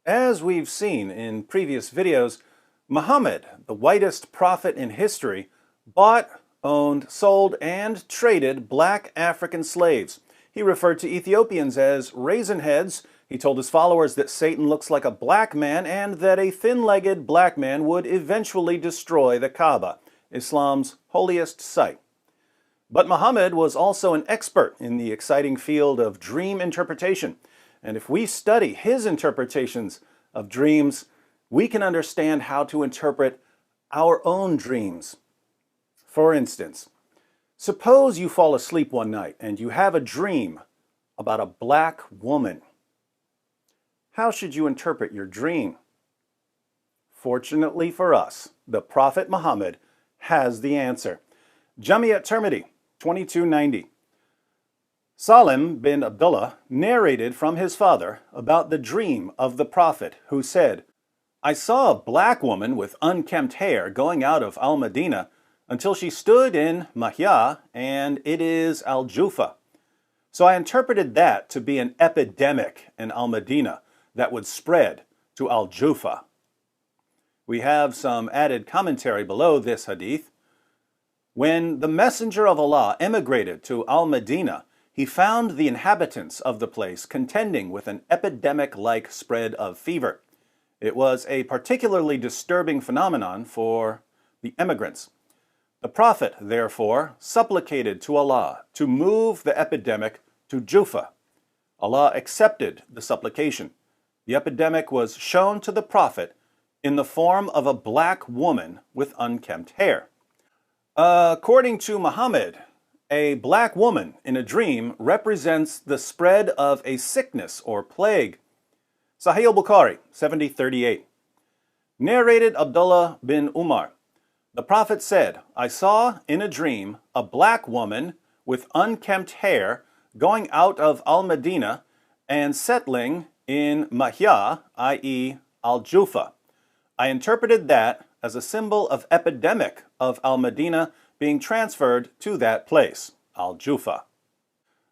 As we've seen in previous videos, Muhammad, the whitest prophet in history, bought, owned, sold, and traded black African slaves. He referred to Ethiopians as raisin heads. He told his followers that Satan looks like a black man and that a thin-legged black man would eventually destroy the Kaaba, Islam's holiest site. But Muhammad was also an expert in the exciting field of dream interpretation. And if we study his interpretations of dreams, we can understand how to interpret our own dreams. For instance, suppose you fall asleep one night and you have a dream about a black woman. How should you interpret your dream? Fortunately for us, the Prophet Muhammad has the answer. Jami at-Tirmidhi, 2290. Salim bin Abdullah narrated from his father about the dream of the Prophet, who said, "I saw a black woman with unkempt hair going out of Al-Madinah until she stood in Mahai'a, and it is Al-Juhfa. So I interpreted that to be an epidemic in Al-Madinah that would spread to Al-Juhfa." We have some added commentary below this hadith. When the Messenger of Allah emigrated to Al-Madinah, he found the inhabitants of the place contending with an epidemic-like spread of fever. It was a particularly disturbing phenomenon for the emigrants. The Prophet, therefore, supplicated to Allah to move the epidemic to Juhfa. Allah accepted the supplication. The epidemic was shown to the Prophet in the form of a black woman with unkempt hair. According to Muhammad, a black woman in a dream represents the spread of a sickness or plague. Sahih al-Bukhari, 7038. Narrated Abdullah bin Umar. The Prophet said, "I saw in a dream a black woman with unkempt hair going out of Al-Madinah and settling in Mahai'a, i.e. Al-Juhfa. I interpreted that as a symbol of epidemic of Al-Madinah being transferred to that place, Al-Juhfa."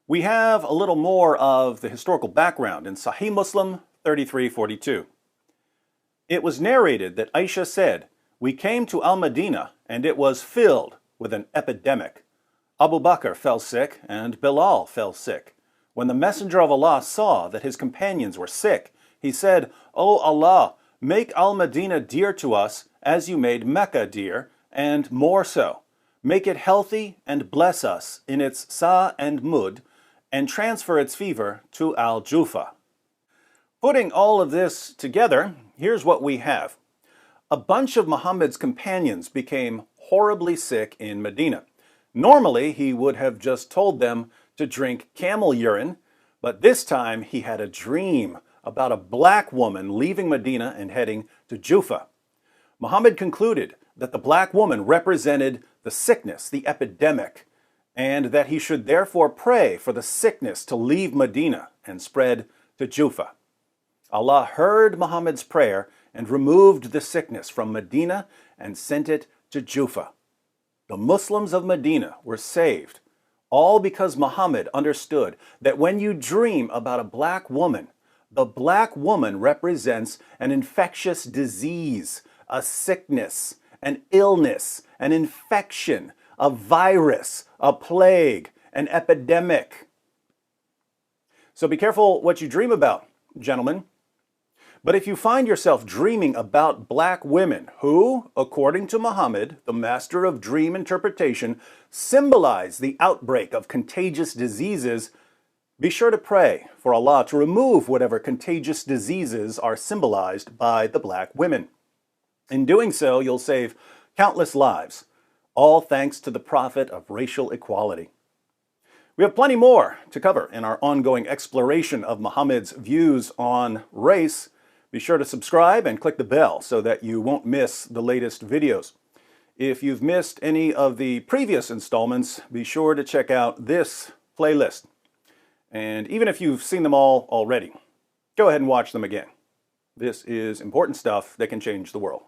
We have a little more of the historical background in Sahih Muslim 3342. It was narrated that Aisha said, "We came to Al-Madinah and it was filled with an epidemic. Abu Bakr fell sick and Bilal fell sick. When the Messenger of Allah saw that his companions were sick, he said, 'O Allah, make Al-Madinah dear to us as you made Mecca dear, and more so. Make it healthy and bless us in its sa and mud, and transfer its fever to Al-Juhfa.'" Putting all of this together, here's what we have. A bunch of Muhammad's companions became horribly sick in Medina. Normally, he would have just told them to drink camel urine, but this time he had a dream about a black woman leaving Medina and heading to Juhfa. Muhammad concluded that the black woman represented the sickness, the epidemic, and that he should therefore pray for the sickness to leave Medina and spread to Juhfa. Allah heard Muhammad's prayer and removed the sickness from Medina and sent it to Juhfa. The Muslims of Medina were saved, all because Muhammad understood that when you dream about a black woman, the black woman represents an infectious disease, a sickness, an illness, an infection, a virus, a plague, an epidemic. So be careful what you dream about, gentlemen. But if you find yourself dreaming about black women who, according to Muhammad, the master of dream interpretation, symbolize the outbreak of contagious diseases, be sure to pray for Allah to remove whatever contagious diseases are symbolized by the black women. In doing so, you'll save countless lives, all thanks to the Prophet of racial equality. We have plenty more to cover in our ongoing exploration of Muhammad's views on race. Be sure to subscribe and click the bell so that you won't miss the latest videos. If you've missed any of the previous installments, be sure to check out this playlist. And even if you've seen them all already, go ahead and watch them again. This is important stuff that can change the world.